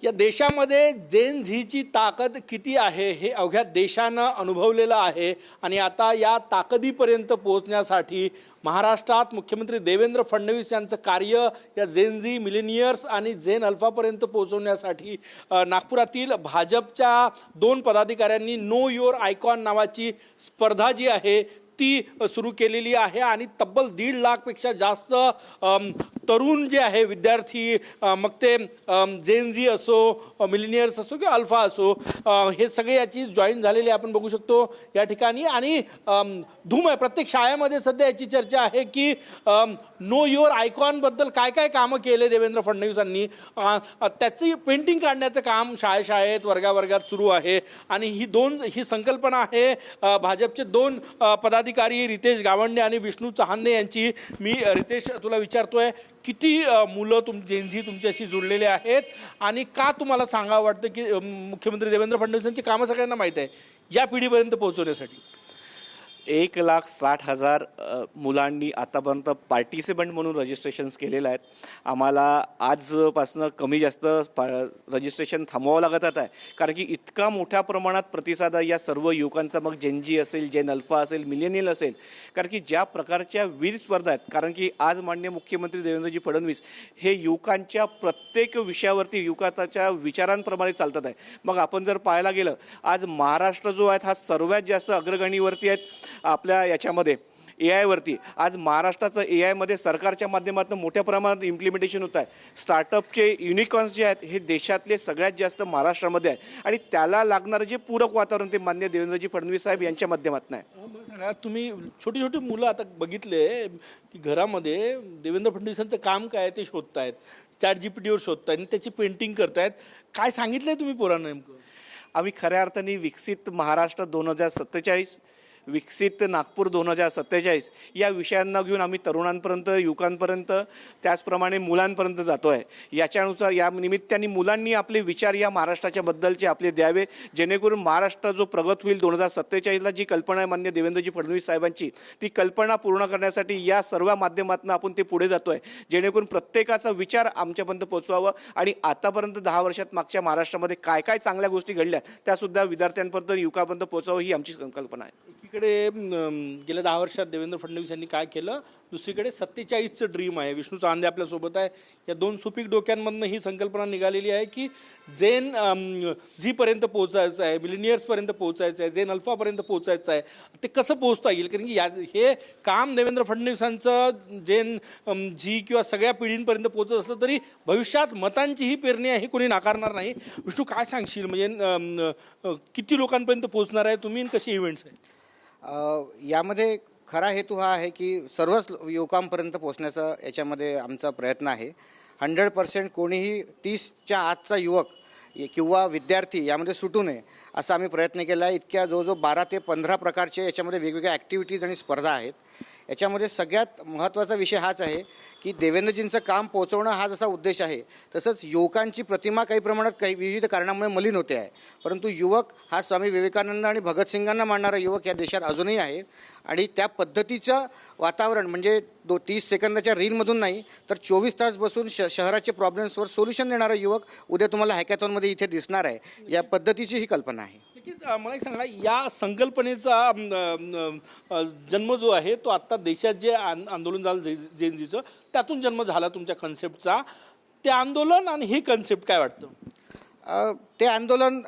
या देशामध्ये जेन झीची ताकद किती आहे हे अवघ्या देशानं अनुभवलेलं आहे आणि आता या ताकदीपर्यंत पोहोचण्यासाठी महाराष्ट्रात मुख्यमंत्री देवेंद्र फडणवीस यांचं कार्य या जेन झी मिलेनियर्स आणि जेन अल्फापर्यंत पोहोचवण्यासाठी नागपुरातील भाजपच्या 2 पदाधिकाऱ्यांनी नो युअर आयकॉन नावाची स्पर्धा जी आहे ती सुरू केलेली आहे आणि तब्बल 1.5 लाखपेक्षा जास्त तरुण जे आहे विद्यार्थी मग ते जेन झी असो मिलेनियर्स असो किंवा अल्फा असो हे सगळे याची जॉईन झालेले आपण बघू शकतो या ठिकाणी आणि धूम आहे प्रत्येक शाळेमध्ये सध्या याची चर्चा आहे की नो युअर आयकॉनबद्दल काय काय कामं केले देवेंद्र फडणवीसांनी त्याची पेंटिंग काढण्याचं काम शाळेत वर्गावर्गात सुरू आहे आणि ही संकल्पना आहे भाजपचे 2 पदाधिकारी रितेश गावंडे आणि विष्णू चहांदे यांची। मी रितेश तुला विचारतोय किती मुलं जेन झी तुमच्याशी जुळलेले आहेत आणि का तुम्हाला सांगावं वाटतं की मुख्यमंत्री देवेंद्र फडणवीसांची कामं सगळ्यांना माहीत आहे या पिढीपर्यंत पोहोचवण्यासाठी? 1,60,000 मुलांनी आतापर्यंत पार्टिसिपंट म्हणून रजिस्ट्रेशन्स केलेलं आहेत। आम्हाला आजपासनं कमी जास्त रजिस्ट्रेशन थांबवावं लागत आहे कारण की इतका मोठ्या प्रमाणात प्रतिसाद आहे या सर्व युवकांचा, मग जेन झी असेल, जेन अल्फा असेल, मिलेनियल असेल, कारण की ज्या प्रकारच्या वीर स्पर्धा आहेत, कारण की आज माननीय मुख्यमंत्री देवेंद्रजी फडणवीस हे युवकांच्या प्रत्येक विषयावरती युवकाच्या विचारांप्रमाणे चालतात आहे। मग आपण जर पाहायला गेलं आज महाराष्ट्र जो आहे हा सर्वात जास्त अग्रगणीवरती आहेत आपल्या याच्यामध्ये AI वरती। आज महाराष्ट्राचं AI मध्ये सरकारच्या माध्यमातून मोठ्या प्रमाणात इम्प्लिमेंटेशन होत आहे। स्टार्टअपचे युनिकॉर्न्स जे आहेत हे देशातले सगळ्यात जास्त महाराष्ट्रामध्ये आहे आणि त्याला लागणारं जे पूरक वातावरण ते माननीय देवेंद्रजी फडणवीस साहेब यांच्या माध्यमातून आहे। मला सांगा, तुम्ही छोटी छोटी मुलं आता बघितले की घरामध्ये देवेंद्र फडणवीसांचं काम काय ते शोधतायत, ChatGPTवर शोधतायत आणि त्याची पेंटिंग करतायत, काय सांगितलंय तुम्ही पोरांना नेमकं? आम्ही खऱ्या अर्थाने विकसित महाराष्ट्र 2047, विकसित नागपूर 2047 या विषयांना घेऊन आम्ही तरुणांपर्यंत, युवकांपर्यंत, त्याचप्रमाणे मुलांपर्यंत जातो आहे। याच्यानुसार या निमित्ताने मुलांनी आपले विचार या महाराष्ट्राच्या बद्दलचे आपले द्यावे, जेणेकरून महाराष्ट्र जो प्रगत होईल 2047ला जी कल्पना आहे माननीय देवेंद्रजी फडणवीस साहेबांची, ती कल्पना पूर्ण करण्यासाठी या सर्व माध्यमातून आपण ते पुढे जातो आहे, जेणेकरून प्रत्येकाचा विचार आमच्यापर्यंत पोहोचवावा आणि आतापर्यंत 10 वर्षात मागच्या महाराष्ट्रामध्ये काय काय चांगल्या गोष्टी घडल्या त्यासुद्धा विद्यार्थ्यांपर्यंत, युवकांपर्यंत पोहोचावं ही आमची संकल्पना आहे। एकीकडे गेल्या 10 वर्षात देवेंद्र फडणवीस यांनी काय केलं, दुसरीकडे 47चं ड्रीम आहे। विष्णू चांदे आपल्यासोबत आहे। या 2 सुपीक डोक्यांमधनं ही संकल्पना निघालेली आहे की जेन झीपर्यंत पोहोचायचं आहे, मिलेनियर्सपर्यंत पोहोचायचं आहे, जेन अल्फापर्यंत पोहोचायचं आहे। ते कसं पोहोचता येईल, कारण की हे काम देवेंद्र फडणवीसांचं जेन झी किंवा सगळ्या पिढींपर्यंत पोहोचत असलं तरी भविष्यात मतांची ही पेरणी आहे, हे कोणी नाकारणार नाही। विष्णू काय सांगशील, म्हणजे किती लोकांपर्यंत पोहोचणार आहे तुम्ही, कसे इव्हेंट्स आहेत? यामध्ये खरा हेतू हा आहे की सर्वच युवकांपर्यंत पोहोचण्याचा याच्यामध्ये आमचा प्रयत्न आहे। 100% कोणीही 30च्या आतचा युवक किंवा विद्यार्थी यामध्ये सुटू नये असा आम्ही प्रयत्न केला आहे। इतक्या जवळजवळ 12 ते 15 प्रकारचे याच्यामध्ये वेगवेगळ्या ॲक्टिव्हिटीज आणि स्पर्धा आहेत। याच्यामध्ये सगळ्यात महत्त्वाचा विषय हाच आहे की देवेंद्रजींचं काम पोहोचवणं हा जसा उद्देश आहे, तसंच युवकांची प्रतिमा काही प्रमाणात काही विविध कारणामुळे मलिन होते आहे, परंतु युवक हा स्वामी विवेकानंद आणि भगतसिंगांना मानणारा युवक या देशात अजूनही आहे आणि त्या पद्धतीचं वातावरण म्हणजे 30 सेकंदाच्या रीलमधून नाही तर 24 तास बसून शहराचे प्रॉब्लेम्सवर सोल्युशन देणारा युवक उद्या तुम्हाला हॅकॅथॉनमध्ये इथे दिसणार आहे। या पद्धतीची ही कल्पना आहे। मला एक सांगा, या संकल्पनेचा जन्म जो आहे तो आत्ता देशात जे आंदोलन झालं जेन झीचं, त्यातून जन्म झाला तुमच्या कन्सेप्टचा। ते आंदोलन आणि ही कन्सेप्ट काय वाटतं? ते आंदोलन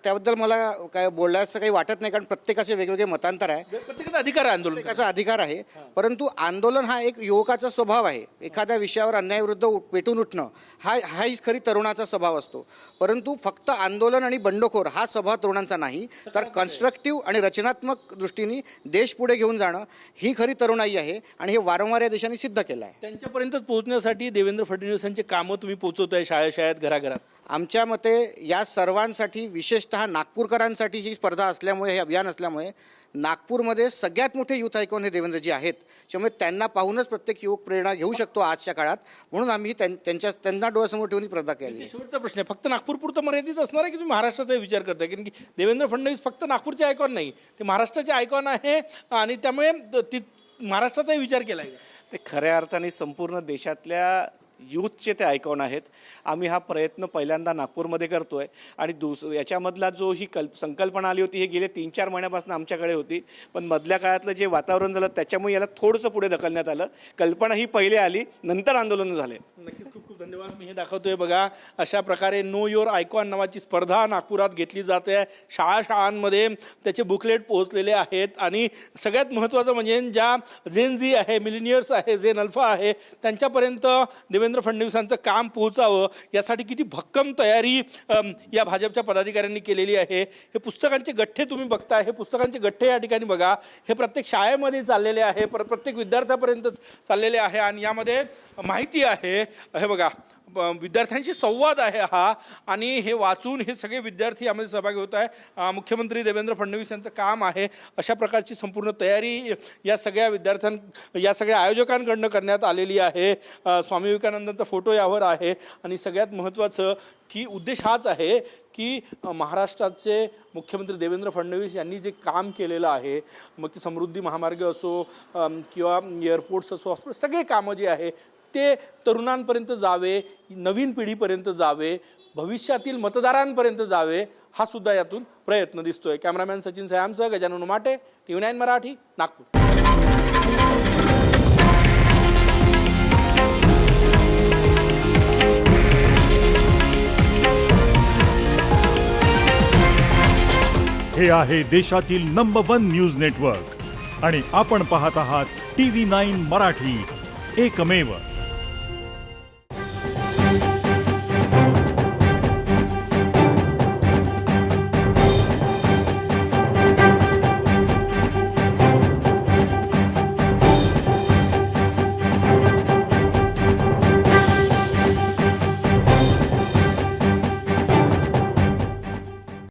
त्याबद्दल मला काय बोलण्याचं काही वाटत नाही, कारण प्रत्येकाचे वेगवेगळे मतांतर आहे, प्रत्येकाचा अधिकार आहे, आंदोलन प्रत्येकाचा अधिकार आहे। परंतु आंदोलन हा एक युवकाचा स्वभाव आहे। एखाद्या विषयावर अन्यायाविरुद्ध पेटून उठणं हाही खरी तरुणाचा स्वभाव असतो, परंतु फक्त आंदोलन आणि बंडखोर हा स्वभाव तरुणांचा नाही, तर कन्स्ट्रक्टिव्ह आणि रचनात्मक दृष्टीने देश पुढे घेऊन जाणं ही खरी तरुणाई आहे आणि हे वारंवार या देशाने सिद्ध केलं आहे। त्यांच्यापर्यंत पोहोचण्यासाठी देवेंद्र फडणवीसांचे कामं तुम्ही पोहोचवताय शाळेत, घराघरात। आमच्या मते या सर्वांसाठी, विशेषतः नागपूरकरांसाठी ही स्पर्धा असल्यामुळे, हे अभियान असल्यामुळे, नागपूरमध्ये सगळ्यात मोठे युथ आयकॉन हे देवेंद्रजी आहेत, त्यामुळे त्यांना पाहूनच प्रत्येक युवक प्रेरणा घेऊ शकतो आजच्या काळात, म्हणून आम्ही त्यांना डोळ्यासमोर ठेवून स्पर्धा केली। शेवटचा प्रश्न आहे, फक्त नागपूरपुरतं मर्यादित असणार आहे की तुम्ही महाराष्ट्राचा विचार करताय? कारण की देवेंद्र फडणवीस फक्त नागपूरचे आयकॉन नाही, ते महाराष्ट्राचे आयकॉन आहे आणि त्यामुळे महाराष्ट्राचाही विचार केला आहे। ते खऱ्या अर्थाने संपूर्ण देशातल्या यूथचे ते आयकॉन आहेत. आम्ही हा प्रयत्न पहिल्यांदा नागपूरमध्ये करतो आहे आणि याच्यामधला जो ही संकल्पना आली होती, हे गेले 3-4 महिन्यापासून आमच्याकडे होती, पण मधल्या काळातलं जे वातावरण झालं त्याच्यामुळे याला थोडंसं पुढे ढकलण्यात आलं. कल्पना ही पहिले आली, नंतर आंदोलन झाले. नक्कीच खूप खूप धन्यवाद. मी हे दाखवतोय बघा, अशा प्रकारे नो योर आयकॉन नावाची स्पर्धा नागपुरात घेतली जाते. शाळांमध्ये त्याचे बुकलेट पोहोचलेले आहेत आणि सगळ्यात महत्त्वाचं म्हणजे ज्या जेन झी आहे, मिलिनियर्स आहे, जेन अल्फा आहे, त्यांच्यापर्यंत देवेंद्र फडणवीसांचं काम पोहोचावं यासाठी किती भक्कम तयारी या भाजपच्या पदाधिकाऱ्यांनी केलेली आहे. हे पुस्तकांचे गठ्ठे तुम्ही बघताय, हे पुस्तकांचे गठ्ठे या ठिकाणी बघा, हे प्रत्येक शाळेमध्ये चाललेले आहे, प्रत्येक विद्यार्थ्यापर्यंत चाललेले आहे आणि यामध्ये माहिती आहे. हे बघा, विद्यार्थ्यांशी संवाद आहे हा आणि हे वाचून हे सगळे विद्यार्थी यामध्ये सहभागी होत आहे. मुख्यमंत्री देवेंद्र फडणवीस यांचं काम आहे. अशा प्रकारची संपूर्ण तयारी या सगळ्या आयोजकांकडनं करण्यात आलेली आहे. स्वामी विवेकानंदांचा फोटो यावर आहे आणि सगळ्यात महत्त्वाचं की उद्देश हाच आहे की महाराष्ट्राचे मुख्यमंत्री देवेंद्र फडणवीस यांनी जे काम केलेलं आहे, मग ते समृद्धी महामार्ग असो किंवा एअरपोर्ट्स असो, सगळे कामं जे आहे ते तरुणांपर्यंत जावे, नवीन पिढीपर्यंत जावे, भविष्यातील मतदारांपर्यंत जावे, हा सुद्धा यातून प्रयत्न दिसतोय. कॅमेरामॅन सचिन सयामसह गजानन माटे, TV9 मराठी, नागपूर. हे आहे देशातील नंबर 1 न्यूज नेटवर्क आणि आपण पाहत आहात TV9 मराठी, एकमेव.